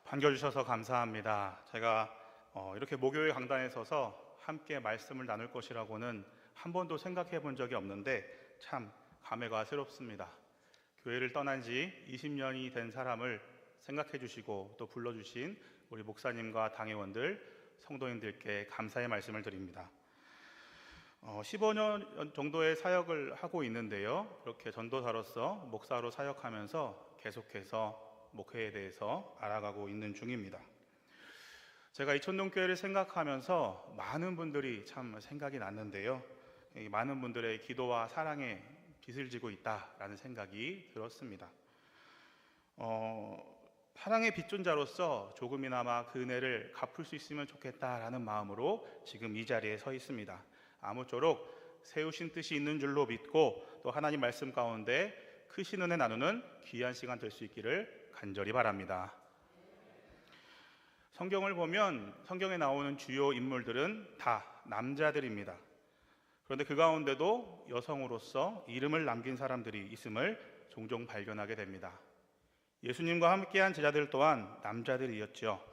반겨주셔서 감사합니다. 제가 이렇게 목요일 강단에 서서 함께 말씀을 나눌 것이라고는 한 번도 생각해 본 적이 없는데 참 감회가 새롭습니다. 교회를 떠난 지 20년이 된 사람을 생각해 주시고 또 불러주신 우리 목사님과 당회원들, 성도님들께 감사의 말씀을 드립니다. 15년 정도의 사역을 하고 있는데요. 그렇게 전도사로서 목사로 사역하면서 계속해서 목회에 대해서 알아가고 있는 중입니다. 제가 이천동교회를 생각하면서 많은 분들이 참 생각이 났는데요. 많은 분들의 기도와 사랑에 빚을 지고 있다라는 생각이 들었습니다. 사랑의 빚존자로서 조금이나마 그 은혜를 갚을 수 있으면 좋겠다라는 마음으로 지금 이 자리에 서 있습니다. 아무쪼록 세우신 뜻이 있는 줄로 믿고 또 하나님 말씀 가운데 크신 은혜 나누는 귀한 시간 될 수 있기를 간절히 바랍니다. 성경을 보면 성경에 나오는 주요 인물들은 다 남자들입니다. 그런데 그 가운데도 여성으로서 이름을 남긴 사람들이 있음을 종종 발견하게 됩니다. 예수님과 함께한 제자들 또한 남자들이었죠.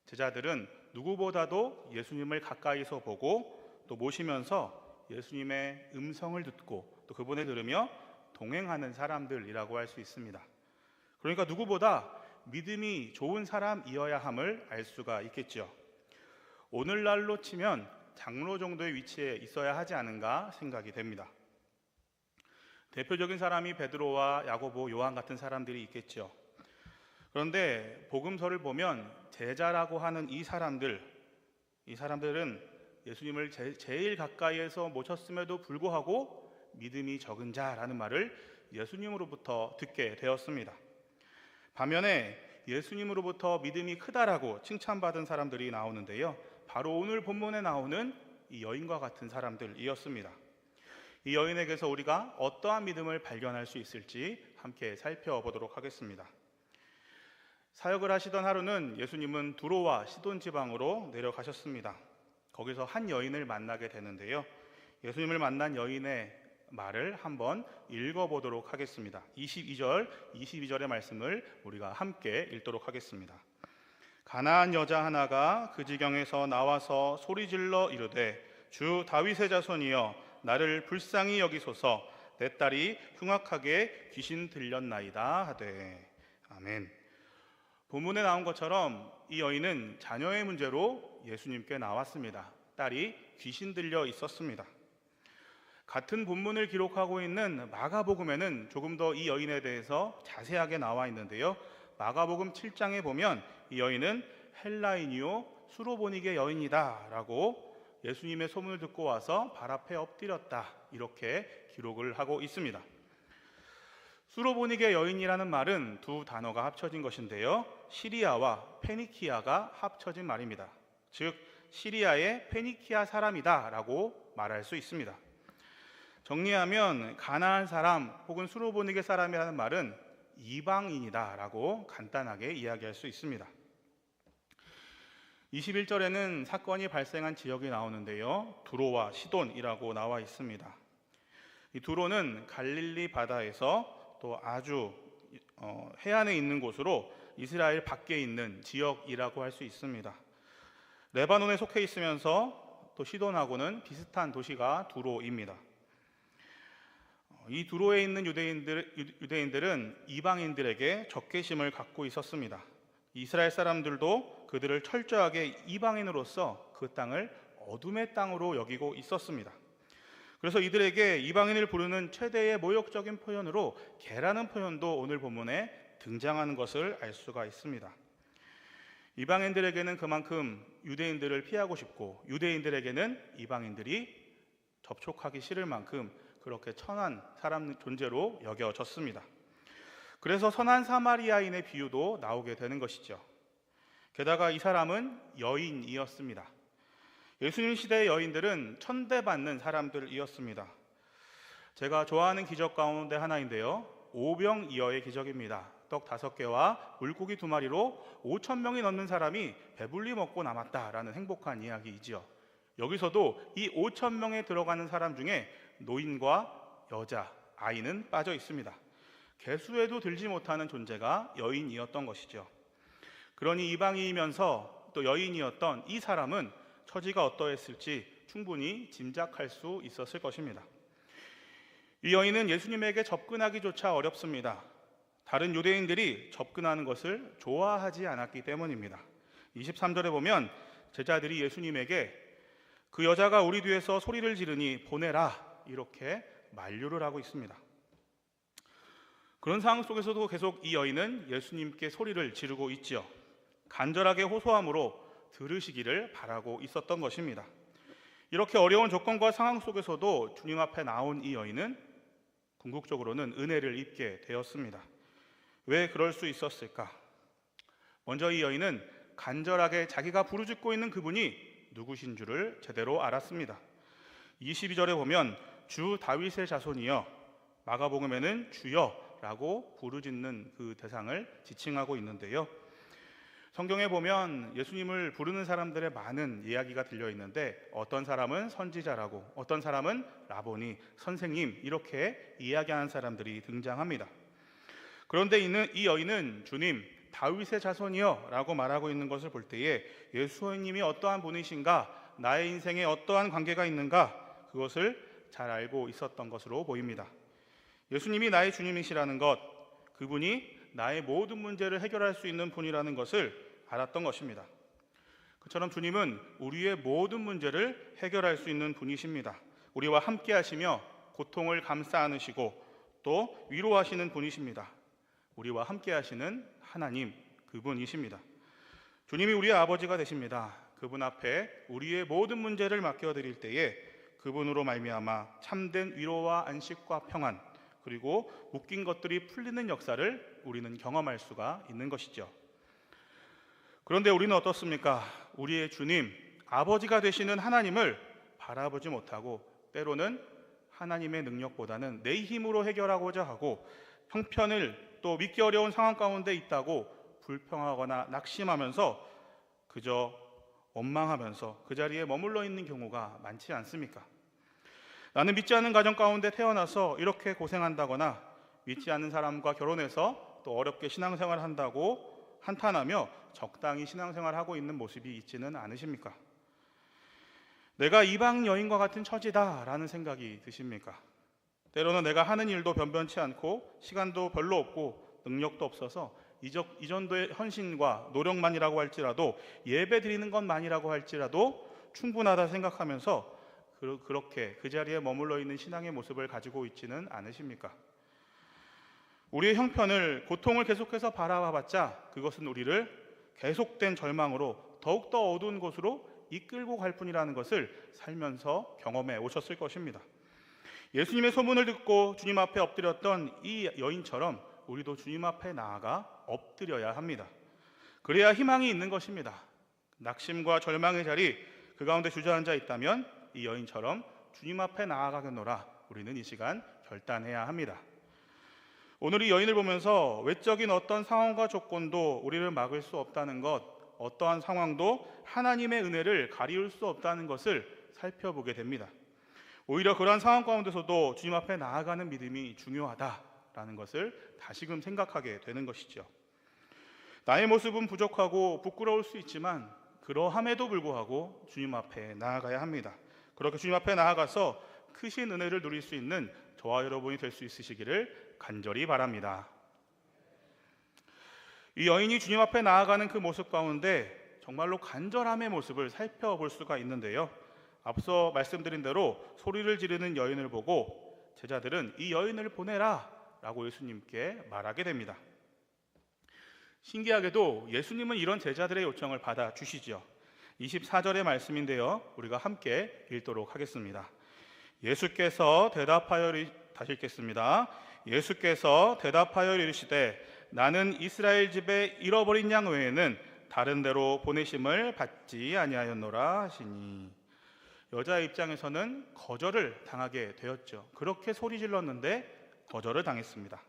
제자들은 누구보다도 예수님을 가까이서 보고 또 모시면서 예수님의 음성을 듣고 또 그분을 들으며 동행하는 사람들이라고 할 수 있습니다. 그러니까 누구보다 믿음이 좋은 사람이어야 함을 알 수가 있겠죠. 오늘날로 치면 장로 정도의 위치에 있어야 하지 않은가 생각이 됩니다. 대표적인 사람이 베드로와 야고보, 요한 같은 사람들이 있겠죠. 그런데 복음서를 보면 제자라고 하는 이 사람들은 예수님을 제일 가까이에서 모셨음에도 불구하고 믿음이 적은 자라는 말을 예수님으로부터 듣게 되었습니다. 반면에 예수님으로부터 믿음이 크다라고 칭찬받은 사람들이 나오는데요. 바로 오늘 본문에 나오는 이 여인과 같은 사람들이었습니다. 이 여인에게서 우리가 어떠한 믿음을 발견할 수 있을지 함께 살펴보도록 하겠습니다. 사역을 하시던 하루는 예수님은 두로와 시돈 지방으로 내려가셨습니다. 거기서 한 여인을 만나게 되는데요. 예수님을 만난 여인의 말을 한번 읽어보도록 하겠습니다. 22절의 말씀을 우리가 함께 읽도록 하겠습니다. 가나안 여자 하나가 그 지경에서 나와서 소리질러 이르되 주 다윗의 자손이여 나를 불쌍히 여기소서 내 딸이 흉악하게 귀신 들렸나이다 하되. 아멘. 본문에 나온 것처럼 이 여인은 자녀의 문제로 예수님께 나왔습니다. 딸이 귀신 들려 있었습니다. 같은 본문을 기록하고 있는 마가복음에는 조금 더 이 여인에 대해서 자세하게 나와 있는데요. 마가복음 7장에 보면 이 여인은 헬라인이요 수로보니게 여인이다 라고 예수님의 소문을 듣고 와서 발 앞에 엎드렸다 이렇게 기록을 하고 있습니다. 수로보니게 여인이라는 말은 두 단어가 합쳐진 것인데요. 시리아와 페니키아가 합쳐진 말입니다. 즉 시리아의 페니키아 사람이다 라고 말할 수 있습니다. 정리하면 가나안 사람 혹은 수로보니게 사람이라는 말은 이방인이다 라고 간단하게 이야기할 수 있습니다. 21절에는 사건이 발생한 지역이 나오는데요. 두로와 시돈이라고 나와 있습니다. 이 두로는 갈릴리 바다에서 또 아주 해안에 있는 곳으로 이스라엘 밖에 있는 지역이라고 할 수 있습니다. 레바논에 속해 있으면서 또 시돈하고는 비슷한 도시가 두로입니다. 이 두로에 있는 유대인들은 이방인들에게 적개심을 갖고 있었습니다. 이스라엘 사람들도 그들을 철저하게 이방인으로서 그 땅을 어둠의 땅으로 여기고 있었습니다. 그래서 이들에게 이방인을 부르는 최대의 모욕적인 표현으로 개라는 표현도 오늘 본문에 등장하는 것을 알 수가 있습니다. 이방인들에게는 그만큼 유대인들을 피하고 싶고 유대인들에게는 이방인들이 접촉하기 싫을 만큼 그렇게 천한 사람 존재로 여겨졌습니다. 그래서 선한 사마리아인의 비유도 나오게 되는 것이죠. 게다가 이 사람은 여인이었습니다. 예수님 시대의 여인들은 천대받는 사람들이었습니다. 제가 좋아하는 기적 가운데 하나인데요. 오병이어의 기적입니다. 떡 5개와 물고기 2마리로 5,000명이 넘는 사람이 배불리 먹고 남았다라는 행복한 이야기이지요. 여기서도 이 5,000명에 들어가는 사람 중에 노인과 여자, 아이는 빠져 있습니다. 개수에도 들지 못하는 존재가 여인이었던 것이죠. 그러니 이방인이면서 또 여인이었던 이 사람은 처지가 어떠했을지 충분히 짐작할 수 있었을 것입니다. 이 여인은 예수님에게 접근하기조차 어렵습니다. 다른 유대인들이 접근하는 것을 좋아하지 않았기 때문입니다. 23절에 보면 제자들이 예수님에게 그 여자가 우리 뒤에서 소리를 지르니 보내라, 이렇게 만류를 하고 있습니다. 그런 상황 속에서도 계속 이 여인은 예수님께 소리를 지르고 있지요. 간절하게 호소함으로 들으시기를 바라고 있었던 것입니다. 이렇게 어려운 조건과 상황 속에서도 주님 앞에 나온 이 여인은 궁극적으로는 은혜를 입게 되었습니다. 왜 그럴 수 있었을까? 먼저 이 여인은 간절하게 자기가 부르짖고 있는 그분이 누구신 줄을 제대로 알았습니다. 22절에 보면 주 다윗의 자손이여, 마가복음에는 주여라고 부르짖는 그 대상을 지칭하고 있는데요. 성경에 보면 예수님을 부르는 사람들의 많은 이야기가 들려 있는데 어떤 사람은 선지자라고, 어떤 사람은 라보니, 선생님, 이렇게 이야기하는 사람들이 등장합니다. 그런데 이 여인은 주님, 다윗의 자손이여 라고 말하고 있는 것을 볼 때에 예수님이 어떠한 분이신가, 나의 인생에 어떠한 관계가 있는가, 그것을 잘 알고 있었던 것으로 보입니다. 예수님이 나의 주님이시라는 것, 그분이 나의 모든 문제를 해결할 수 있는 분이라는 것을 알았던 것입니다. 그처럼 주님은 우리의 모든 문제를 해결할 수 있는 분이십니다. 우리와 함께 하시며 고통을 감싸 안으시고 또 위로하시는 분이십니다. 우리와 함께 하시는 하나님, 그분이십니다. 주님이 우리의 아버지가 되십니다. 그분 앞에 우리의 모든 문제를 맡겨드릴 때에 그분으로 말미암아 참된 위로와 안식과 평안, 그리고 묶인 것들이 풀리는 역사를 우리는 경험할 수가 있는 것이죠. 그런데 우리는 어떻습니까? 우리의 주님, 아버지가 되시는 하나님을 바라보지 못하고 때로는 하나님의 능력보다는 내 힘으로 해결하고자 하고 형편을 또 믿기 어려운 상황 가운데 있다고 불평하거나 낙심하면서 그저 원망하면서 그 자리에 머물러 있는 경우가 많지 않습니까? 나는 믿지 않는 가정 가운데 태어나서 이렇게 고생한다거나 믿지 않는 사람과 결혼해서 또 어렵게 신앙생활을 한다고 한탄하며 적당히 신앙생활을 하고 있는 모습이 있지는 않으십니까? 내가 이방 여인과 같은 처지다라는 생각이 드십니까? 때로는 내가 하는 일도 변변치 않고 시간도 별로 없고 능력도 없어서 이 정도의 헌신과 노력만이라고 할지라도, 예배 드리는 것만이라고 할지라도 충분하다 생각하면서 그렇게 그 자리에 머물러 있는 신앙의 모습을 가지고 있지는 않으십니까? 우리의 형편을, 고통을 계속해서 바라봐봤자 그것은 우리를 계속된 절망으로 더욱더 어두운 곳으로 이끌고 갈 뿐이라는 것을 살면서 경험해 오셨을 것입니다. 예수님의 소문을 듣고 주님 앞에 엎드렸던 이 여인처럼 우리도 주님 앞에 나아가 엎드려야 합니다. 그래야 희망이 있는 것입니다. 낙심과 절망의 자리 그 가운데 주저앉아 있다면 이 여인처럼 주님 앞에 나아가겠노라, 우리는 이 시간 결단해야 합니다. 오늘 이 여인을 보면서 외적인 어떤 상황과 조건도 우리를 막을 수 없다는 것, 어떠한 상황도 하나님의 은혜를 가리울 수 없다는 것을 살펴보게 됩니다. 오히려 그러한 상황 가운데서도 주님 앞에 나아가는 믿음이 중요하다라는 것을 다시금 생각하게 되는 것이죠. 나의 모습은 부족하고 부끄러울 수 있지만 그러함에도 불구하고 주님 앞에 나아가야 합니다. 그렇게 주님 앞에 나아가서 크신 은혜를 누릴 수 있는 저와 여러분이 될 수 있으시기를 간절히 바랍니다. 이 여인이 주님 앞에 나아가는 그 모습 가운데 정말로 간절함의 모습을 살펴볼 수가 있는데요. 앞서 말씀드린 대로 소리를 지르는 여인을 보고 제자들은 이 여인을 보내라 라고 예수님께 말하게 됩니다. 신기하게도 예수님은 이런 제자들의 요청을 받아주시죠. 24절의 말씀인데요, 우리가 함께 읽도록 하겠습니다. 예수께서 대답하여 다시 읽겠습니다. 예수께서 대답하여 이르시되 나는 이스라엘 집에 잃어버린 양 외에는 다른 데로 보내심을 받지 아니하였노라 하시니, 여자의 입장에서는 거절을 당하게 되었죠. 그렇게 소리 질렀는데 거절을 당했습니다.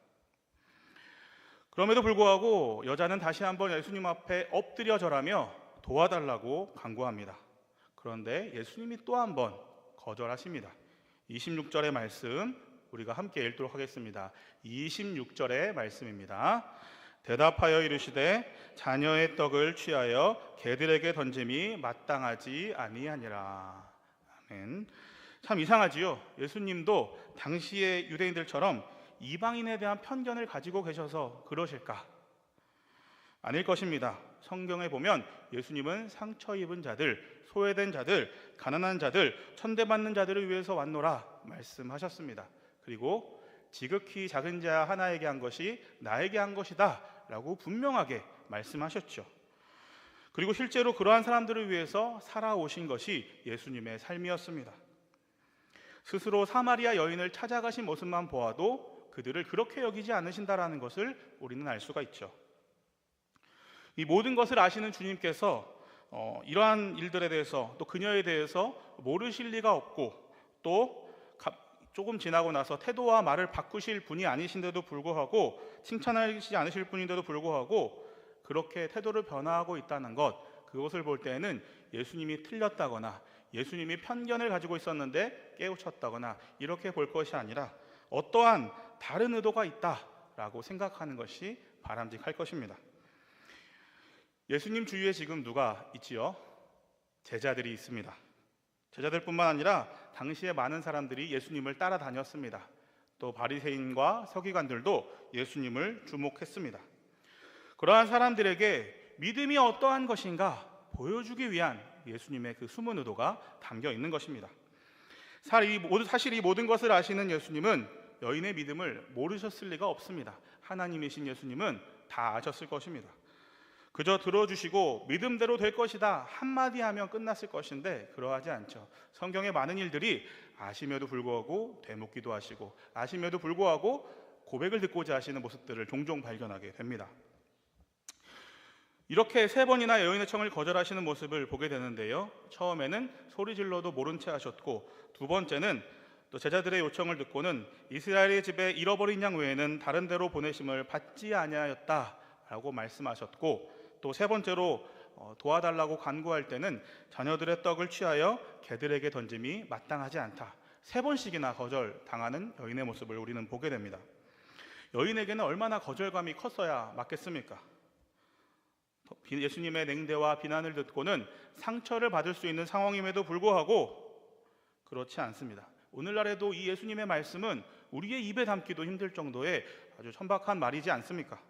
그럼에도 불구하고 여자는 다시 한번 예수님 앞에 엎드려 절하며 도와달라고 간구합니다. 그런데 예수님이 또 한번 거절하십니다. 26절의 말씀 우리가 함께 읽도록 하겠습니다. 26절의 말씀입니다. 대답하여 이르시되 자녀의 떡을 취하여 개들에게 던짐이 마땅하지 아니하니라. 아멘. 참 이상하지요. 예수님도 당시의 유대인들처럼 이방인에 대한 편견을 가지고 계셔서 그러실까? 아닐 것입니다. 성경에 보면 예수님은 상처 입은 자들, 소외된 자들, 가난한 자들, 천대받는 자들을 위해서 왔노라 말씀하셨습니다. 그리고 지극히 작은 자 하나에게 한 것이 나에게 한 것이다 라고 분명하게 말씀하셨죠. 그리고 실제로 그러한 사람들을 위해서 살아오신 것이 예수님의 삶이었습니다. 스스로 사마리아 여인을 찾아가신 모습만 보아도 그들을 그렇게 여기지 않으신다라는 것을 우리는 알 수가 있죠. 이 모든 것을 아시는 주님께서 이러한 일들에 대해서 또 그녀에 대해서 모르실 리가 없고 또 조금 지나고 나서 태도와 말을 바꾸실 분이 아니신데도 불구하고 칭찬하시지 않으실 분인데도 불구하고 그렇게 태도를 변화하고 있다는 것, 그것을 볼 때에는 예수님이 틀렸다거나 예수님이 편견을 가지고 있었는데 깨우쳤다거나 이렇게 볼 것이 아니라 어떠한 다른 의도가 있다라고 생각하는 것이 바람직할 것입니다. 예수님 주위에 지금 누가 있지요? 제자들이 있습니다. 제자들뿐만 아니라 당시에 많은 사람들이 예수님을 따라다녔습니다. 또 바리새인과 서기관들도 예수님을 주목했습니다. 그러한 사람들에게 믿음이 어떠한 것인가 보여주기 위한 예수님의 그 숨은 의도가 담겨 있는 것입니다. 사실 이 모든 것을 아시는 예수님은 여인의 믿음을 모르셨을 리가 없습니다. 하나님이신 예수님은 다 아셨을 것입니다. 그저 들어주시고 믿음대로 될 것이다 한마디 하면 끝났을 것인데 그러하지 않죠. 성경의 많은 일들이 아심에도 불구하고 되묻기도 하시고 아심에도 불구하고 고백을 듣고자 하시는 모습들을 종종 발견하게 됩니다. 이렇게 3번이나 여인의 청을 거절하시는 모습을 보게 되는데요, 처음에는 소리질러도 모른 채 하셨고, 2번째는 또 제자들의 요청을 듣고는 이스라엘의 집에 잃어버린 양 외에는 다른 데로 보내심을 받지 아니하였다라고 말씀하셨고, 또 3번째로 도와달라고 간구할 때는 자녀들의 떡을 취하여 개들에게 던짐이 마땅하지 않다, 3번씩이나 거절당하는 여인의 모습을 우리는 보게 됩니다. 여인에게는 얼마나 거절감이 컸어야 맞겠습니까? 예수님의 냉대와 비난을 듣고는 상처를 받을 수 있는 상황임에도 불구하고 그렇지 않습니다. 오늘날에도 이 예수님의 말씀은 우리의 입에 담기도 힘들 정도의 아주 천박한 말이지 않습니까?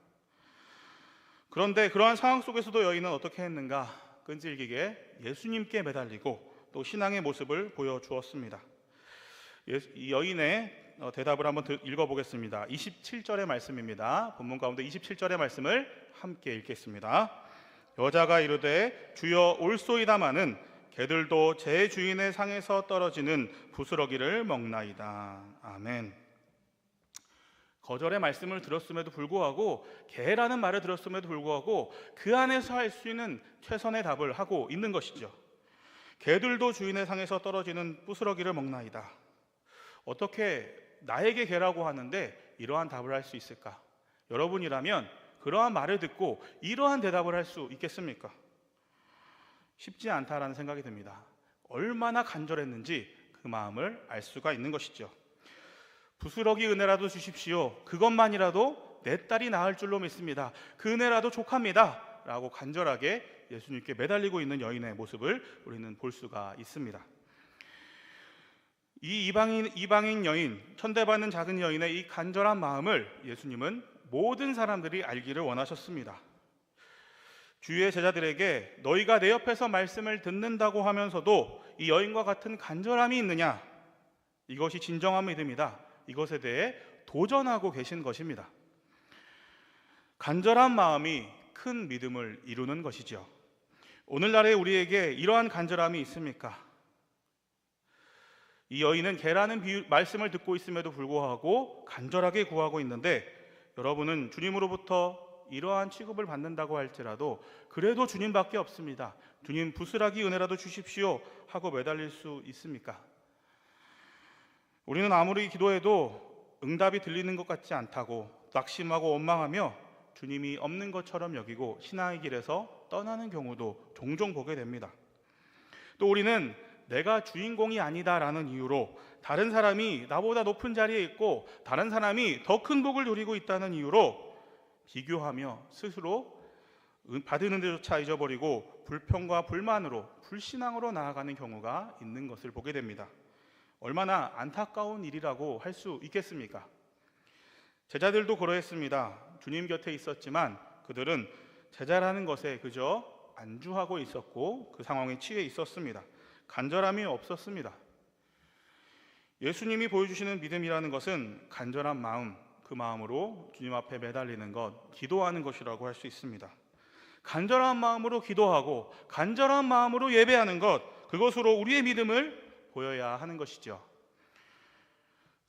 그런데 그러한 상황 속에서도 여인은 어떻게 했는가? 끈질기게 예수님께 매달리고 또 신앙의 모습을 보여주었습니다. 이 여인의 대답을 한번 읽어보겠습니다. 27절의 말씀입니다. 본문 가운데 27절의 말씀을 함께 읽겠습니다. 여자가 이르되 주여 올소이다마는 개들도 제 주인의 상에서 떨어지는 부스러기를 먹나이다. 아멘. 거절의 말씀을 들었음에도 불구하고, 개라는 말을 들었음에도 불구하고 그 안에서 할 수 있는 최선의 답을 하고 있는 것이죠. 개들도 주인의 상에서 떨어지는 부스러기를 먹나이다. 어떻게 나에게 개라고 하는데 이러한 답을 할 수 있을까? 여러분이라면 그러한 말을 듣고 이러한 대답을 할 수 있겠습니까? 쉽지 않다라는 생각이 듭니다. 얼마나 간절했는지 그 마음을 알 수가 있는 것이죠. 부스러기 은혜라도 주십시오. 그것만이라도 내 딸이 나을 줄로 믿습니다. 그 은혜라도 족합니다 라고 간절하게 예수님께 매달리고 있는 여인의 모습을 우리는 볼 수가 있습니다. 이 이방인 여인, 천대받는 작은 여인의 이 간절한 마음을 예수님은 모든 사람들이 알기를 원하셨습니다. 주의 제자들에게 너희가 내 옆에서 말씀을 듣는다고 하면서도 이 여인과 같은 간절함이 있느냐? 이것이 진정한 믿음이다. 이것에 대해 도전하고 계신 것입니다. 간절한 마음이 큰 믿음을 이루는 것이죠. 오늘날의 우리에게 이러한 간절함이 있습니까? 이 여인은 개라는 말씀을 듣고 있음에도 불구하고 간절하게 구하고 있는데, 여러분은 주님으로부터 이러한 취급을 받는다고 할지라도 그래도 주님밖에 없습니다. 주님 부스러기 은혜라도 주십시오 하고 매달릴 수 있습니까? 우리는 아무리 기도해도 응답이 들리는 것 같지 않다고 낙심하고 원망하며 주님이 없는 것처럼 여기고 신앙의 길에서 떠나는 경우도 종종 보게 됩니다. 또 우리는 내가 주인공이 아니다라는 이유로 다른 사람이 나보다 높은 자리에 있고 다른 사람이 더 큰 복을 누리고 있다는 이유로 비교하며 스스로 받은 은혜조차 잊어버리고 불평과 불만으로 불신앙으로 나아가는 경우가 있는 것을 보게 됩니다. 얼마나 안타까운 일이라고 할 수 있겠습니까? 제자들도 그러했습니다. 주님 곁에 있었지만 그들은 제자라는 것에 그저 안주하고 있었고 그 상황에 취해 있었습니다. 간절함이 없었습니다. 예수님이 보여주시는 믿음이라는 것은 간절한 마음, 그 마음으로 주님 앞에 매달리는 것, 기도하는 것이라고 할 수 있습니다. 간절한 마음으로 기도하고 간절한 마음으로 예배하는 것, 그것으로 우리의 믿음을 보여야 하는 것이죠.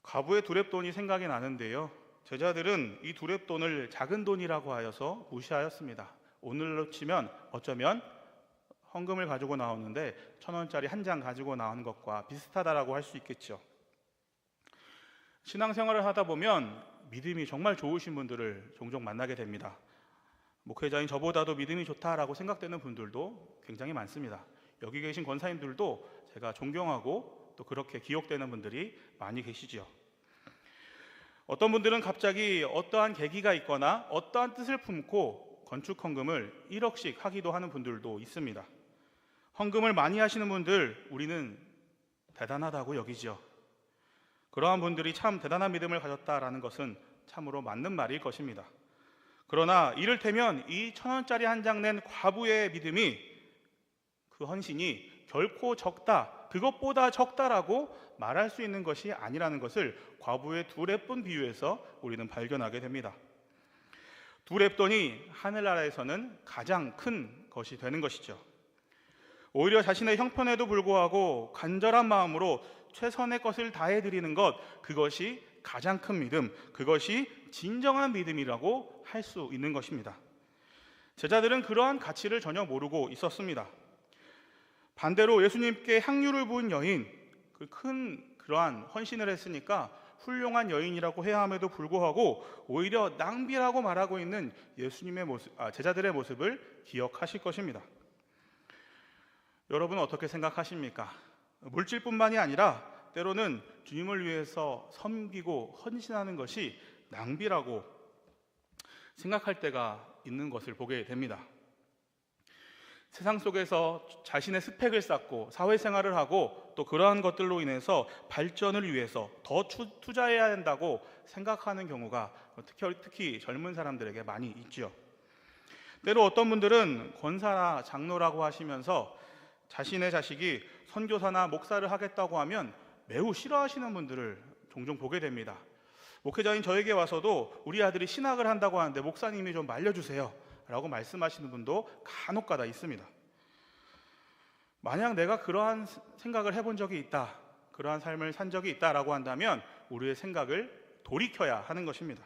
과부의 두렙돈이 생각이 나는데요, 제자들은 이 두렙돈을 작은 돈이라고 하여서 무시하였습니다. 오늘로 치면 어쩌면 헌금을 가지고 나오는데 1,000원짜리 한 장 가지고 나오는 것과 비슷하다라고 할 수 있겠죠. 신앙생활을 하다 보면 믿음이 정말 좋으신 분들을 종종 만나게 됩니다. 목회자인 저보다도 믿음이 좋다라고 생각되는 분들도 굉장히 많습니다. 여기 계신 권사님들도 제가 존경하고 또 그렇게 기억되는 분들이 많이 계시죠. 어떤 분들은 갑자기 어떠한 계기가 있거나 어떠한 뜻을 품고 건축 헌금을 1억씩 하기도 하는 분들도 있습니다. 헌금을 많이 하시는 분들, 우리는 대단하다고 여기죠. 그러한 분들이 참 대단한 믿음을 가졌다라는 것은 참으로 맞는 말일 것입니다. 그러나 이를테면 이 1,000원짜리 한 장 낸 과부의 믿음이, 그 헌신이 결코 적다, 그것보다 적다라고 말할 수 있는 것이 아니라는 것을 과부의 두렙돈 비유에서 우리는 발견하게 됩니다. 두렙돈이 하늘나라에서는 가장 큰 것이 되는 것이죠. 오히려 자신의 형편에도 불구하고 간절한 마음으로 최선의 것을 다해드리는 것, 그것이 가장 큰 믿음, 그것이 진정한 믿음이라고 할 수 있는 것입니다. 제자들은 그러한 가치를 전혀 모르고 있었습니다. 반대로 예수님께 향유를 부은 여인, 그러한 헌신을 했으니까 훌륭한 여인이라고 해야 함에도 불구하고 오히려 낭비라고 말하고 있는 예수님의 모습, 제자들의 모습을 기억하실 것입니다. 여러분 어떻게 생각하십니까? 물질뿐만이 아니라 때로는 주님을 위해서 섬기고 헌신하는 것이 낭비라고 생각할 때가 있는 것을 보게 됩니다. 세상 속에서 자신의 스펙을 쌓고 사회생활을 하고 또 그러한 것들로 인해서 발전을 위해서 더 투자해야 한다고 생각하는 경우가 특히 젊은 사람들에게 많이 있죠. 때로 어떤 분들은 권사나 장로라고 하시면서 자신의 자식이 선교사나 목사를 하겠다고 하면 매우 싫어하시는 분들을 종종 보게 됩니다. 목회자인 저에게 와서도 우리 아들이 신학을 한다고 하는데 목사님이 좀 말려주세요 라고 말씀하시는 분도 간혹가다 있습니다. 만약 내가 그러한 생각을 해본 적이 있다, 그러한 삶을 산 적이 있다라고 한다면 우리의 생각을 돌이켜야 하는 것입니다.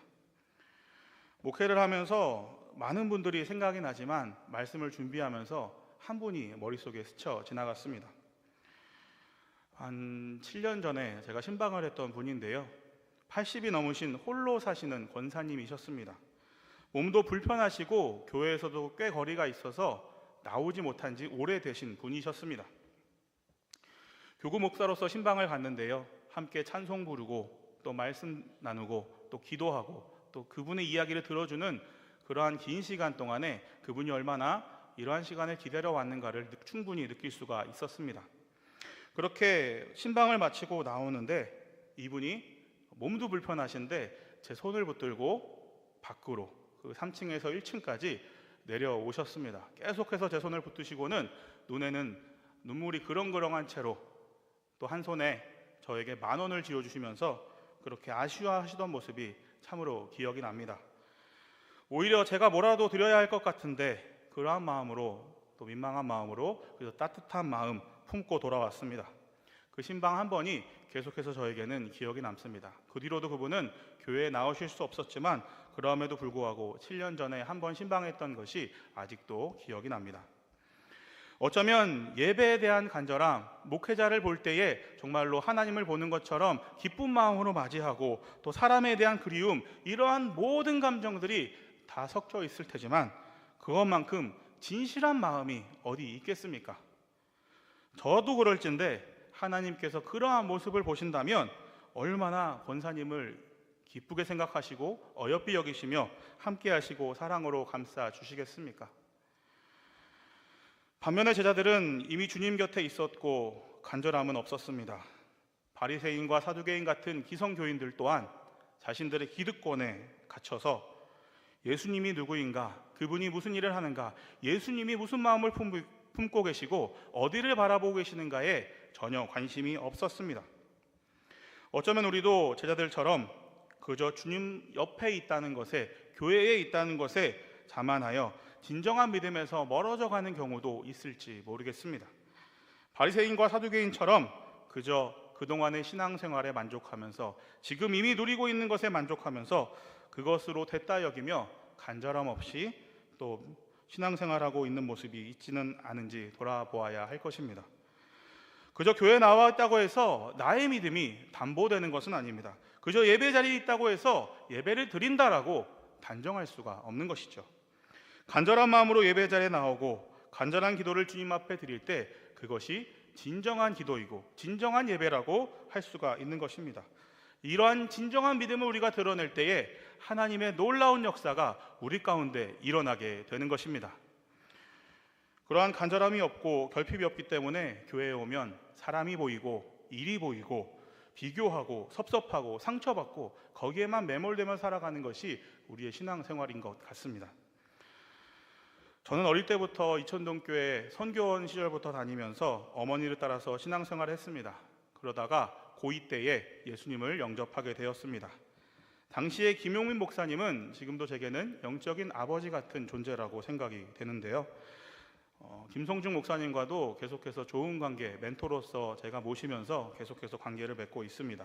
목회를 하면서 많은 분들이 생각이 나지만 말씀을 준비하면서 한 분이 머릿속에 스쳐 지나갔습니다. 한 7년 전에 제가 신방을 했던 분인데요, 80이 넘으신 홀로 사시는 권사님이셨습니다. 몸도 불편하시고 교회에서도 꽤 거리가 있어서 나오지 못한 지 오래되신 분이셨습니다. 교구 목사로서 신방을 갔는데요, 함께 찬송 부르고 또 말씀 나누고 또 기도하고 또 그분의 이야기를 들어주는 그러한 긴 시간 동안에 그분이 얼마나 이러한 시간을 기다려왔는가를 충분히 느낄 수가 있었습니다. 그렇게 신방을 마치고 나오는데 이분이 몸도 불편하신데 제 손을 붙들고 밖으로 그 3층에서 1층까지 내려오셨습니다. 계속해서 제 손을 붙드시고는 눈에는 눈물이 그렁그렁한 채로 또 한 손에 저에게 10,000원을 쥐어주시면서 그렇게 아쉬워하시던 모습이 참으로 기억이 납니다. 오히려 제가 뭐라도 드려야 할 것 같은데 그러한 마음으로, 또 민망한 마음으로, 그래서 따뜻한 마음 품고 돌아왔습니다. 그 신방 한 번이 계속해서 저에게는 기억이 남습니다. 그 뒤로도 그분은 교회에 나오실 수 없었지만 그럼에도 불구하고 7년 전에 한 번 신방했던 것이 아직도 기억이 납니다. 어쩌면 예배에 대한 간절함, 목회자를 볼 때에 정말로 하나님을 보는 것처럼 기쁜 마음으로 맞이하고 또 사람에 대한 그리움, 이러한 모든 감정들이 다 섞여 있을 테지만 그것만큼 진실한 마음이 어디 있겠습니까? 저도 그럴진데 하나님께서 그러한 모습을 보신다면 얼마나 권사님을 기쁘게 생각하시고 어여삐 여기시며 함께 하시고 사랑으로 감싸 주시겠습니까? 반면에 제자들은 이미 주님 곁에 있었고 간절함은 없었습니다. 바리새인과 사두개인 같은 기성교인들 또한 자신들의 기득권에 갇혀서 예수님이 누구인가, 그분이 무슨 일을 하는가, 예수님이 무슨 마음을 품고 계시고 어디를 바라보고 계시는가에 전혀 관심이 없었습니다. 어쩌면 우리도 제자들처럼 그저 주님 옆에 있다는 것에, 교회에 있다는 것에 자만하여 진정한 믿음에서 멀어져 가는 경우도 있을지 모르겠습니다. 바리새인과 사두개인처럼 그저 그동안의 신앙생활에 만족하면서 지금 이미 누리고 있는 것에 만족하면서 그것으로 됐다 여기며 간절함 없이 또 신앙생활하고 있는 모습이 있지는 않은지 돌아보아야 할 것입니다. 그저 교회에 나와 있다고 해서 나의 믿음이 담보되는 것은 아닙니다. 그저 예배 자리에 있다고 해서 예배를 드린다라고 단정할 수가 없는 것이죠. 간절한 마음으로 예배 자리에 나오고 간절한 기도를 주님 앞에 드릴 때 그것이 진정한 기도이고 진정한 예배라고 할 수가 있는 것입니다. 이러한 진정한 믿음을 우리가 드러낼 때에 하나님의 놀라운 역사가 우리 가운데 일어나게 되는 것입니다. 그러한 간절함이 없고 결핍이 없기 때문에 교회에 오면 사람이 보이고 일이 보이고 비교하고 섭섭하고 상처받고 거기에만 매몰되며 살아가는 것이 우리의 신앙생활인 것 같습니다. 저는 어릴 때부터 이천동교회 선교원 시절부터 다니면서 어머니를 따라서 신앙생활을 했습니다. 그러다가 고2 때에 예수님을 영접하게 되었습니다. 당시에 김용민 목사님은 지금도 제게는 영적인 아버지 같은 존재라고 생각이 되는데요. 김성중 목사님과도 계속해서 좋은 관계, 멘토로서 제가 모시면서 계속해서 관계를 맺고 있습니다.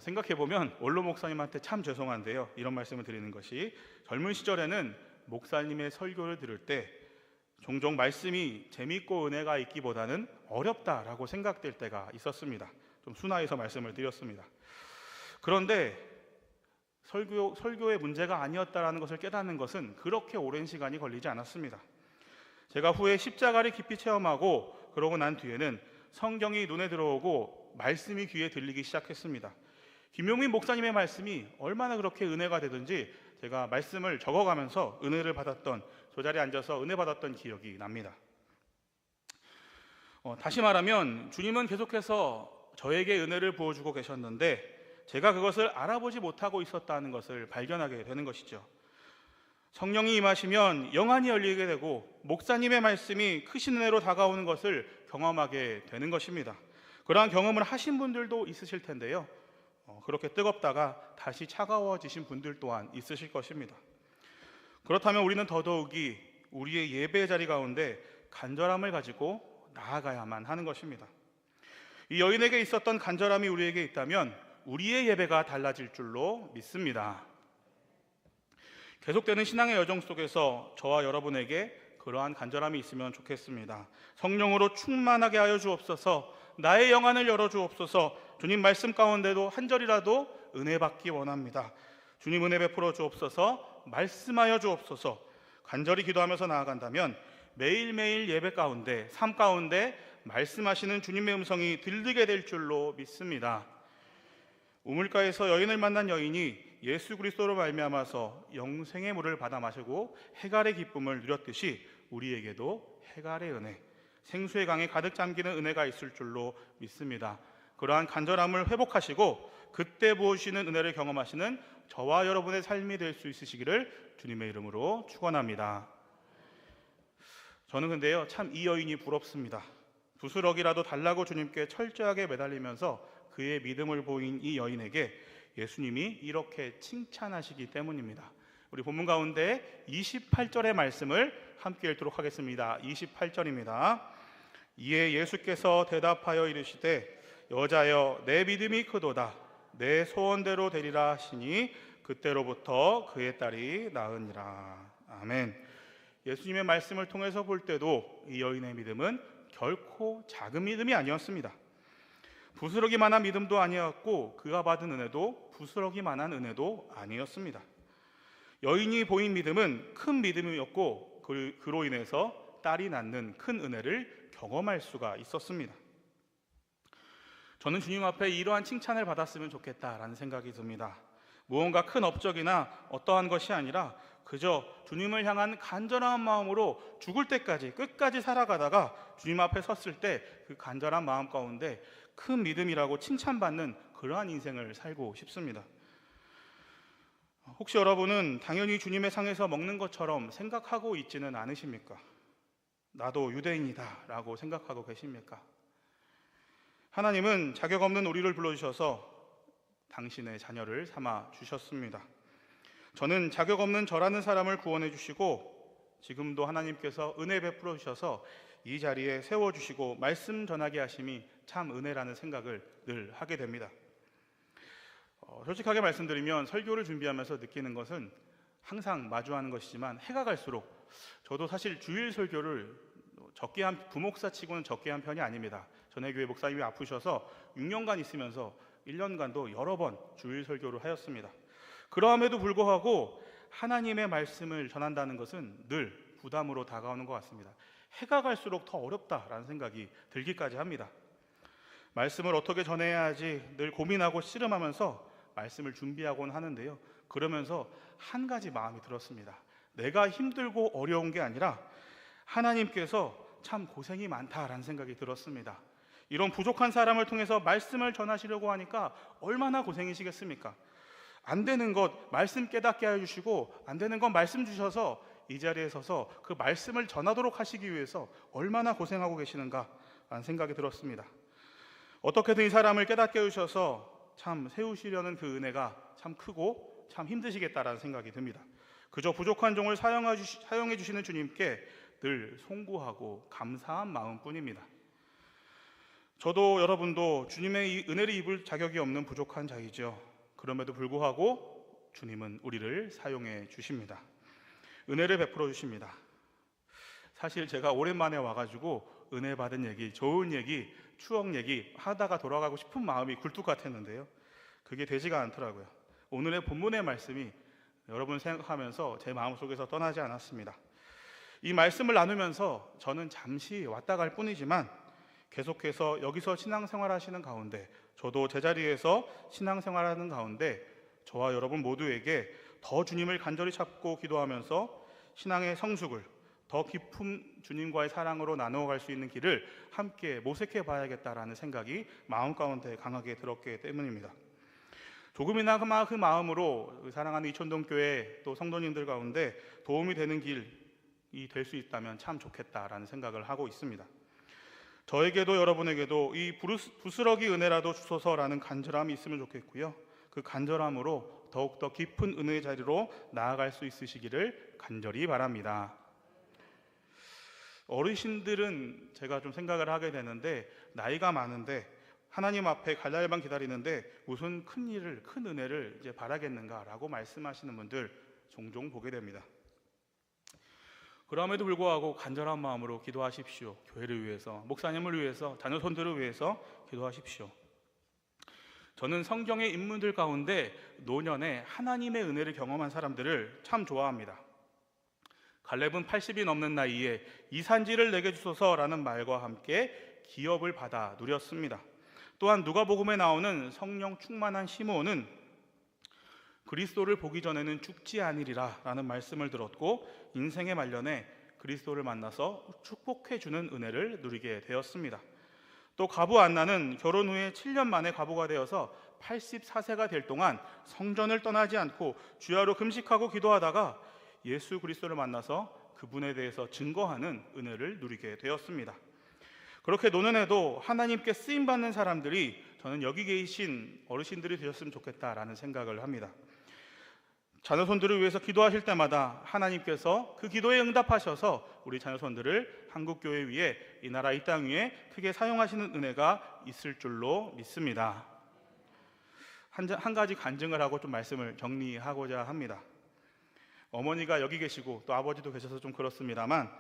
생각해보면 원로 목사님한테 참 죄송한데요, 이런 말씀을 드리는 것이, 젊은 시절에는 목사님의 설교를 들을 때 종종 말씀이 재미있고 은혜가 있기보다는 어렵다라고 생각될 때가 있었습니다. 좀 순화해서 말씀을 드렸습니다. 그런데 설교의 문제가 아니었다라는 것을 깨닫는 것은 그렇게 오랜 시간이 걸리지 않았습니다. 제가 후에 십자가를 깊이 체험하고 그러고 난 뒤에는 성경이 눈에 들어오고 말씀이 귀에 들리기 시작했습니다. 김용민 목사님의 말씀이 얼마나 그렇게 은혜가 되든지 제가 말씀을 적어가면서 은혜를 받았던, 저 자리에 앉아서 은혜 받았던 기억이 납니다. 다시 말하면 주님은 계속해서 저에게 은혜를 부어주고 계셨는데 제가 그것을 알아보지 못하고 있었다는 것을 발견하게 되는 것이죠. 성령이 임하시면 영안이 열리게 되고 목사님의 말씀이 크신 은혜로 다가오는 것을 경험하게 되는 것입니다. 그러한 경험을 하신 분들도 있으실 텐데요, 그렇게 뜨겁다가 다시 차가워지신 분들 또한 있으실 것입니다. 그렇다면 우리는 더더욱이 우리의 예배 자리 가운데 간절함을 가지고 나아가야만 하는 것입니다. 이 여인에게 있었던 간절함이 우리에게 있다면 우리의 예배가 달라질 줄로 믿습니다. 계속되는 신앙의 여정 속에서 저와 여러분에게 그러한 간절함이 있으면 좋겠습니다. 성령으로 충만하게 하여 주옵소서. 나의 영안을 열어 주옵소서. 주님 말씀 가운데도 한 절이라도 은혜 받기 원합니다. 주님 은혜 베풀어 주옵소서. 말씀하여 주옵소서. 간절히 기도하면서 나아간다면 매일매일 예배 가운데, 삶 가운데 말씀하시는 주님의 음성이 들리게 될 줄로 믿습니다. 우물가에서 여인을 만난 여인이 예수 그리스도로 말미암아서 영생의 물을 받아 마시고 해갈의 기쁨을 누렸듯이 우리에게도 해갈의 은혜, 생수의 강에 가득 잠기는 은혜가 있을 줄로 믿습니다. 그러한 간절함을 회복하시고 그때 부어주시는 은혜를 경험하시는 저와 여러분의 삶이 될 수 있으시기를 주님의 이름으로 축원합니다. 저는 근데요, 참 이 여인이 부럽습니다. 부스럭이라도 달라고 주님께 철저하게 매달리면서 그의 믿음을 보인 이 여인에게 예수님이 이렇게 칭찬하시기 때문입니다. 우리 본문 가운데 28절의 말씀을 함께 읽도록 하겠습니다. 28절입니다. 이에 예수께서 대답하여 이르시되 여자여 내 믿음이 크도다. 내 소원대로 되리라 하시니 그때로부터 그의 딸이 나으니라. 아멘. 예수님의 말씀을 통해서 볼 때도 이 여인의 믿음은 결코 작은 믿음이 아니었습니다. 부스러기만한 믿음도 아니었고 그가 받은 은혜도 부스러기만한 은혜도 아니었습니다. 여인이 보인 믿음은 큰 믿음이었고 그로 인해서 딸이 낳는 큰 은혜를 경험할 수가 있었습니다. 저는 주님 앞에 이러한 칭찬을 받았으면 좋겠다라는 생각이 듭니다. 무언가 큰 업적이나 어떠한 것이 아니라 그저 주님을 향한 간절한 마음으로 죽을 때까지 끝까지 살아가다가 주님 앞에 섰을 때 그 간절한 마음 가운데 큰 믿음이라고 칭찬받는 그러한 인생을 살고 싶습니다. 혹시 여러분은 당연히 주님의 상에서 먹는 것처럼 생각하고 있지는 않으십니까? 나도 유대인이다 라고 생각하고 계십니까? 하나님은 자격 없는 우리를 불러주셔서 당신의 자녀를 삼아 주셨습니다. 저는 자격 없는 저라는 사람을 구원해 주시고 지금도 하나님께서 은혜 베풀어 주셔서 이 자리에 세워주시고 말씀 전하게 하심이 참 은혜라는 생각을 늘 하게 됩니다. 솔직하게 말씀드리면 설교를 준비하면서 느끼는 것은 항상 마주하는 것이지만 해가 갈수록 저도 사실 주일 설교를 적게 한 부목사 치고는 적게 한 편이 아닙니다. 전에 교회 목사님이 아프셔서 6년간 있으면서 1년간도 여러 번 주일 설교를 하였습니다. 그러함에도 불구하고 하나님의 말씀을 전한다는 것은 늘 부담으로 다가오는 것 같습니다. 해가 갈수록 더 어렵다라는 생각이 들기까지 합니다. 말씀을 어떻게 전해야 하지 늘 고민하고 씨름하면서 말씀을 준비하곤 하는데요. 그러면서 한 가지 마음이 들었습니다. 내가 힘들고 어려운 게 아니라 하나님께서 참 고생이 많다라는 생각이 들었습니다. 이런 부족한 사람을 통해서 말씀을 전하시려고 하니까 얼마나 고생이시겠습니까? 안 되는 것 말씀 깨닫게 해주시고 안 되는 건 말씀 주셔서 이 자리에 서서 그 말씀을 전하도록 하시기 위해서 얼마나 고생하고 계시는가 라는 생각이 들었습니다. 어떻게든 이 사람을 깨닫게 해주셔서 참 세우시려는 그 은혜가 참 크고 참 힘드시겠다라는 생각이 듭니다. 그저 부족한 종을 사용해 주시는 주님께 늘 송구하고 감사한 마음뿐입니다. 저도 여러분도 주님의 이 은혜를 입을 자격이 없는 부족한 자이죠. 그럼에도 불구하고 주님은 우리를 사용해 주십니다. 은혜를 베풀어 주십니다. 사실 제가 오랜만에 와가지고 은혜 받은 얘기, 좋은 얘기, 추억 얘기 하다가 돌아가고 싶은 마음이 굴뚝 같았는데요. 그게 되지가 않더라고요. 오늘의 본문의 말씀이 여러분 생각하면서 제 마음속에서 떠나지 않았습니다. 이 말씀을 나누면서 저는 잠시 왔다 갈 뿐이지만 계속해서 여기서 신앙생활 하시는 가운데 저도 제자리에서 신앙생활하는 가운데 저와 여러분 모두에게 더 주님을 간절히 찾고 기도하면서 신앙의 성숙을 더 깊은 주님과의 사랑으로 나누어갈 수 있는 길을 함께 모색해 봐야겠다라는 생각이 마음 가운데 강하게 들었기 때문입니다. 조금이나마 그 마음으로 사랑하는 이촌동교회 또 성도님들 가운데 도움이 되는 길이 될 수 있다면 참 좋겠다라는 생각을 하고 있습니다. 저에게도 여러분에게도 이 부스러기 은혜라도 주소서라는 간절함이 있으면 좋겠고요. 그 간절함으로 더욱더 깊은 은혜의 자리로 나아갈 수 있으시기를 간절히 바랍니다. 어르신들은 제가 좀 생각을 하게 되는데 나이가 많은데 하나님 앞에 갈 날만 기다리는데 무슨 큰 일을, 큰 은혜를 이제 바라겠는가라고 말씀하시는 분들 종종 보게 됩니다. 그럼에도 불구하고 간절한 마음으로 기도하십시오. 교회를 위해서, 목사님을 위해서, 자녀 손들을 위해서 기도하십시오. 저는 성경의 인물들 가운데 노년에 하나님의 은혜를 경험한 사람들을 참 좋아합니다. 갈렙은 80이 넘는 나이에 이 산지를 내게 주소서라는 말과 함께 기업을 받아 누렸습니다. 또한 누가복음에 나오는 성령 충만한 시므온은 그리스도를 보기 전에는 죽지 아니리라 라는 말씀을 들었고 인생의 말년에 그리스도를 만나서 축복해 주는 은혜를 누리게 되었습니다. 또 과부 안나는 결혼 후에 7년 만에 과부가 되어서 84세가 될 동안 성전을 떠나지 않고 주야로 금식하고 기도하다가 예수 그리스도를 만나서 그분에 대해서 증거하는 은혜를 누리게 되었습니다. 그렇게 노년에도 하나님께 쓰임받는 사람들이 저는 여기 계신 어르신들이 되셨으면 좋겠다라는 생각을 합니다. 자녀손들을 위해서 기도하실 때마다 하나님께서 그 기도에 응답하셔서 우리 자녀손들을 한국교회 위에 이 나라 이 땅 위에 크게 사용하시는 은혜가 있을 줄로 믿습니다. 한 가지 간증을 하고 좀 말씀을 정리하고자 합니다. 어머니가 여기 계시고 또 아버지도 계셔서 좀 그렇습니다만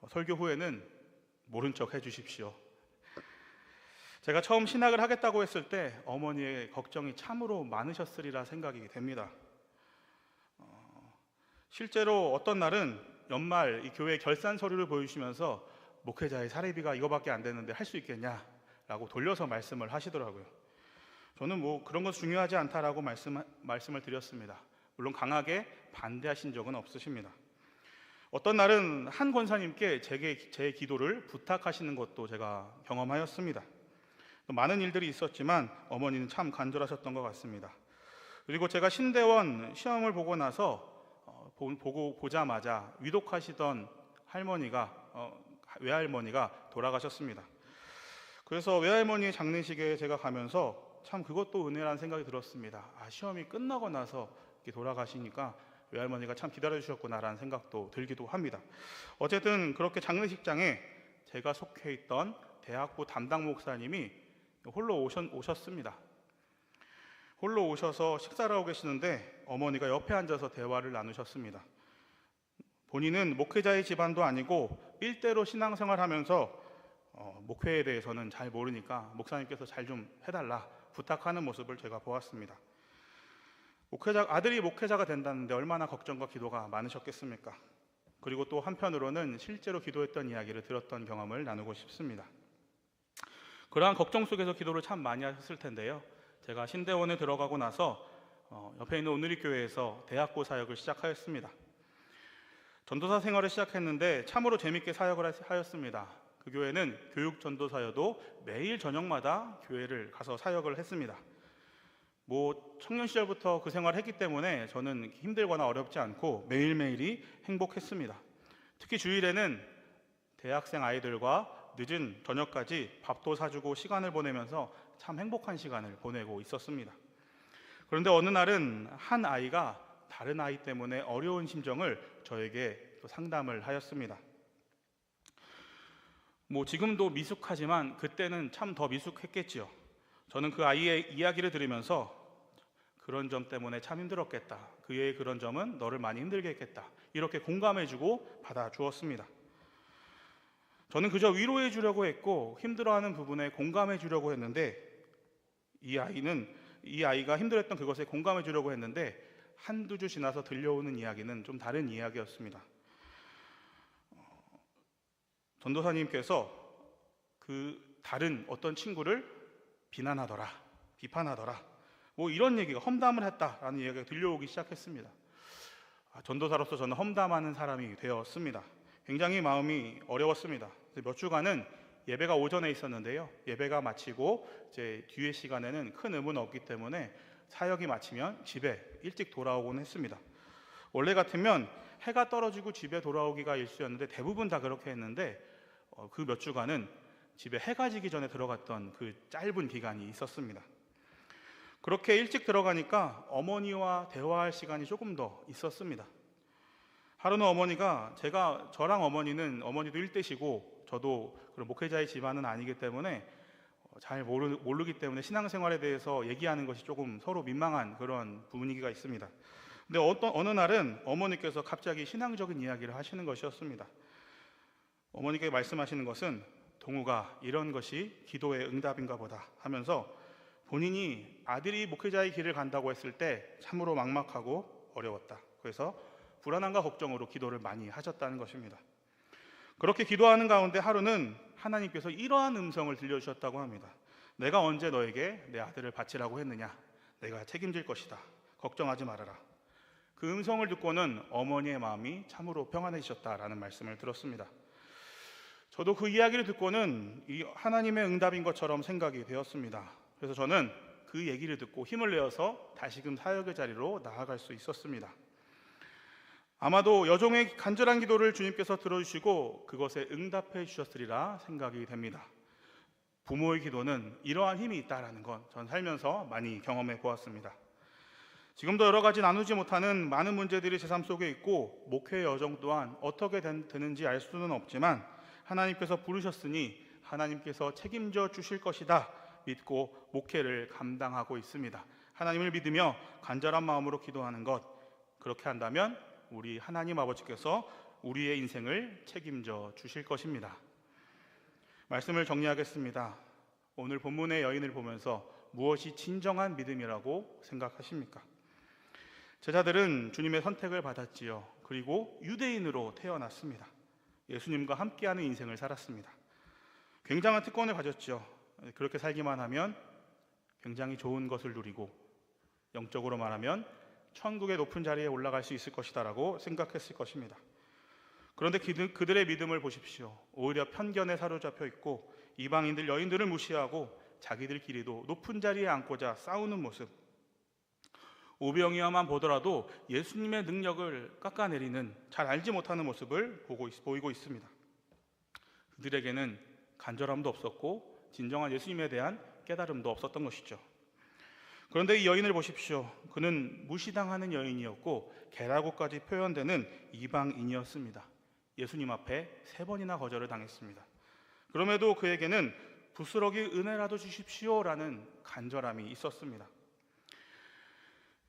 설교 후에는 모른 척 해주십시오. 제가 처음 신학을 하겠다고 했을 때 어머니의 걱정이 참으로 많으셨으리라 생각이 됩니다. 실제로 어떤 날은 연말 이 교회 결산 서류를 보여주시면서 목회자의 사례비가 이거밖에 안 되는데 할 수 있겠냐라고 돌려서 말씀을 하시더라고요. 저는 뭐 그런 건 중요하지 않다라고 말씀을 드렸습니다. 물론 강하게 반대하신 적은 없으십니다. 어떤 날은 한 권사님께 제 기도를 부탁하시는 것도 제가 경험하였습니다. 많은 일들이 있었지만 어머니는 참 간절하셨던 것 같습니다. 그리고 제가 신대원 시험을 보고 나서 보자마자 위독하시던 외할머니가 돌아가셨습니다. 그래서 외할머니 장례식에 제가 가면서 참 그것도 은혜라는 생각이 들었습니다. 시험이 끝나고 나서 이렇게 돌아가시니까 외할머니가 참 기다려주셨구나라는 생각도 들기도 합니다. 어쨌든 그렇게 장례식장에 제가 속해 있던 대학부 담당 목사님이 홀로 오셨습니다. 홀로 오셔서 식사를 하고 계시는데 어머니가 옆에 앉아서 대화를 나누셨습니다. 본인은 목회자의 집안도 아니고 일대로 신앙생활하면서 목회에 대해서는 잘 모르니까 목사님께서 잘 좀 해달라 부탁하는 모습을 제가 보았습니다. 아들이 목회자가 된다는데 얼마나 걱정과 기도가 많으셨겠습니까? 그리고 또 한편으로는 실제로 기도했던 이야기를 들었던 경험을 나누고 싶습니다. 그러한 걱정 속에서 기도를 참 많이 하셨을 텐데요. 제가 신대원에 들어가고 나서 옆에 있는 오누리교회에서 대학고 사역을 시작하였습니다. 전도사 생활을 시작했는데 참으로 재밌게 사역을 하였습니다. 그 교회는 교육 전도사여도 매일 저녁마다 교회를 가서 사역을 했습니다. 청년 시절부터 그 생활을 했기 때문에 저는 힘들거나 어렵지 않고 매일매일이 행복했습니다. 특히 주일에는 대학생 아이들과 늦은 저녁까지 밥도 사주고 시간을 보내면서 참 행복한 시간을 보내고 있었습니다. 그런데 어느 날은 한 아이가 다른 아이 때문에 어려운 심정을 저에게 또 상담을 하였습니다. 지금도 미숙하지만 그때는 참 더 미숙했겠지요. 저는 그 아이의 이야기를 들으면서 그런 점 때문에 참 힘들었겠다. 그의 그런 점은 너를 많이 힘들게 했겠다. 이렇게 공감해주고 받아주었습니다. 저는 그저 위로해 주려고 했고 힘들어하는 부분에 공감해 주려고 했는데 이 아이가 힘들었던 그것에 공감해 주려고 했는데 한두 주 지나서 들려오는 이야기는 좀 다른 이야기였습니다. 전도사님께서 그 다른 어떤 친구를 비난하더라, 비판하더라, 이런 얘기가 험담을 했다라는 이야기가 들려오기 시작했습니다. 전도사로서 저는 험담하는 사람이 되었습니다. 굉장히 마음이 어려웠습니다. 몇 주간은 예배가 오전에 있었는데요. 예배가 마치고 이제 뒤의 시간에는 큰 의무는 없기 때문에 사역이 마치면 집에 일찍 돌아오곤 했습니다. 원래 같으면 해가 떨어지고 집에 돌아오기가 일쑤였는데 대부분 다 그렇게 했는데 그 몇 주간은 집에 해가 지기 전에 들어갔던 그 짧은 기간이 있었습니다. 그렇게 일찍 들어가니까 어머니와 대화할 시간이 조금 더 있었습니다. 하루는 어머니가 저랑 어머니도 일대시고 저도 그런 목회자의 집안은 아니기 때문에 잘 모르기 때문에 신앙생활에 대해서 얘기하는 것이 조금 서로 민망한 그런 분위기가 있습니다. 근데 어느 날은 어머니께서 갑자기 신앙적인 이야기를 하시는 것이었습니다. 어머니께 말씀하시는 것은 동우가 이런 것이 기도의 응답인가 보다 하면서 본인이 아들이 목회자의 길을 간다고 했을 때 참으로 막막하고 어려웠다. 그래서 불안함과 걱정으로 기도를 많이 하셨다는 것입니다. 그렇게 기도하는 가운데 하루는 하나님께서 이러한 음성을 들려주셨다고 합니다. 내가 언제 너에게 내 아들을 바치라고 했느냐? 내가 책임질 것이다. 걱정하지 말아라. 그 음성을 듣고는 어머니의 마음이 참으로 평안해지셨다라는 말씀을 들었습니다. 저도 그 이야기를 듣고는 이 하나님의 응답인 것처럼 생각이 되었습니다. 그래서 저는 그 얘기를 듣고 힘을 내어서 다시금 사역의 자리로 나아갈 수 있었습니다. 아마도 여종의 간절한 기도를 주님께서 들어주시고 그것에 응답해 주셨으리라 생각이 됩니다. 부모의 기도는 이러한 힘이 있다는 건 전 살면서 많이 경험해 보았습니다. 지금도 여러 가지 나누지 못하는 많은 문제들이 제 삶 속에 있고 목회의 여정 또한 어떻게 되는지 알 수는 없지만 하나님께서 부르셨으니 하나님께서 책임져 주실 것이다 믿고 목회를 감당하고 있습니다. 하나님을 믿으며 간절한 마음으로 기도하는 것, 그렇게 한다면 우리 하나님 아버지께서 우리의 인생을 책임져 주실 것입니다. 말씀을 정리하겠습니다. 오늘 본문의 여인을 보면서 무엇이 진정한 믿음이라고 생각하십니까? 제자들은 주님의 선택을 받았지요. 그리고 유대인으로 태어났습니다. 예수님과 함께하는 인생을 살았습니다. 굉장한 특권을 가졌죠. 그렇게 살기만 하면 굉장히 좋은 것을 누리고 영적으로 말하면 천국의 높은 자리에 올라갈 수 있을 것이다라고 생각했을 것입니다. 그런데 그들의 믿음을 보십시오. 오히려 편견에 사로잡혀 있고 이방인들, 여인들을 무시하고 자기들끼리도 높은 자리에 앉고자 싸우는 모습, 오병이어만 보더라도 예수님의 능력을 깎아내리는, 잘 알지 못하는 모습을 보이고 있습니다. 그들에게는 간절함도 없었고 진정한 예수님에 대한 깨달음도 없었던 것이죠. 그런데 이 여인을 보십시오. 그는 무시당하는 여인이었고 개라고까지 표현되는 이방인이었습니다. 예수님 앞에 3번이나 거절을 당했습니다. 그럼에도 그에게는 부스러기 은혜라도 주십시오라는 간절함이 있었습니다.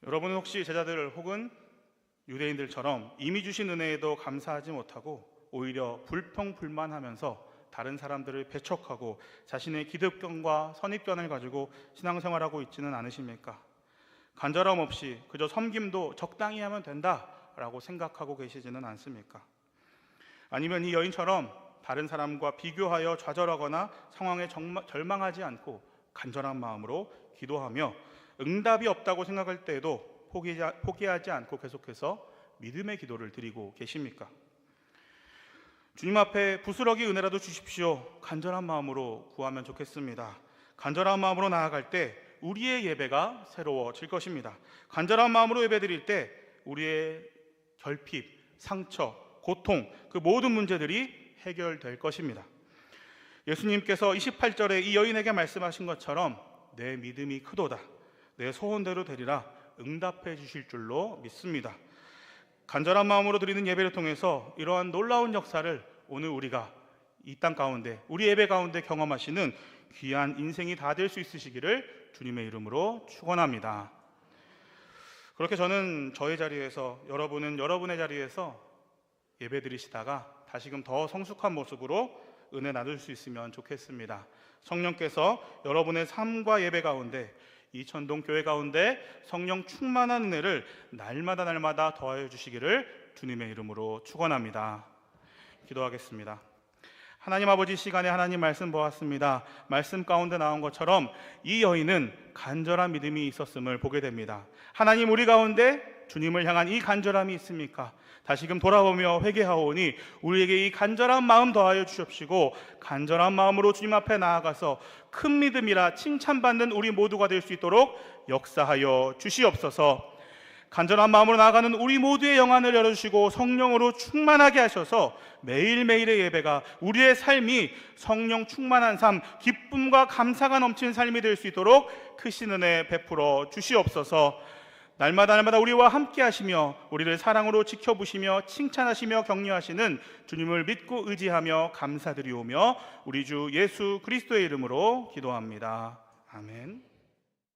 여러분은 혹시 제자들 혹은 유대인들처럼 이미 주신 은혜에도 감사하지 못하고 오히려 불평불만하면서 다른 사람들을 배척하고 자신의 기득권과 선입견을 가지고 신앙생활하고 있지는 않으십니까? 간절함 없이 그저 섬김도 적당히 하면 된다라고 생각하고 계시지는 않습니까? 아니면 이 여인처럼 다른 사람과 비교하여 좌절하거나 상황에 절망하지 않고 간절한 마음으로 기도하며 응답이 없다고 생각할 때에도 포기하지 않고 계속해서 믿음의 기도를 드리고 계십니까? 주님 앞에 부스러기 은혜라도 주십시오. 간절한 마음으로 구하면 좋겠습니다. 간절한 마음으로 나아갈 때 우리의 예배가 새로워질 것입니다. 간절한 마음으로 예배드릴 때 우리의 결핍, 상처, 고통, 그 모든 문제들이 해결될 것입니다. 예수님께서 28절에 이 여인에게 말씀하신 것처럼 내 믿음이 크도다, 내 소원대로 되리라 응답해 주실 줄로 믿습니다. 간절한 마음으로 드리는 예배를 통해서 이러한 놀라운 역사를 오늘 우리가 이 땅 가운데, 우리 예배 가운데 경험하시는 귀한 인생이 다 될 수 있으시기를 주님의 이름으로 축원합니다. 그렇게 저는 저의 자리에서, 여러분은 여러분의 자리에서 예배 드리시다가 다시금 더 성숙한 모습으로 은혜 나눌 수 있으면 좋겠습니다. 성령께서 여러분의 삶과 예배 가운데, 이천동 교회 가운데 성령 충만한 은혜를 날마다 더하여 주시기를 주님의 이름으로 축원합니다. 기도하겠습니다. 하나님 아버지, 시간에 하나님 말씀 보았습니다. 말씀 가운데 나온 것처럼 이 여인은 간절한 믿음이 있었음을 보게 됩니다. 하나님, 우리 가운데 주님을 향한 이 간절함이 있습니까? 다시금 돌아보며 회개하오니 우리에게 이 간절한 마음 더하여 주십시고 간절한 마음으로 주님 앞에 나아가서 큰 믿음이라 칭찬받는 우리 모두가 될 수 있도록 역사하여 주시옵소서. 간절한 마음으로 나아가는 우리 모두의 영안을 열어주시고 성령으로 충만하게 하셔서 매일매일의 예배가, 우리의 삶이 성령 충만한 삶, 기쁨과 감사가 넘치는 삶이 될 수 있도록 크신 은혜 베풀어 주시옵소서. 날마다 우리와 함께 하시며 우리를 사랑으로 지켜보시며 칭찬하시며 격려하시는 주님을 믿고 의지하며 감사드리오며 우리 주 예수 그리스도의 이름으로 기도합니다. 아멘.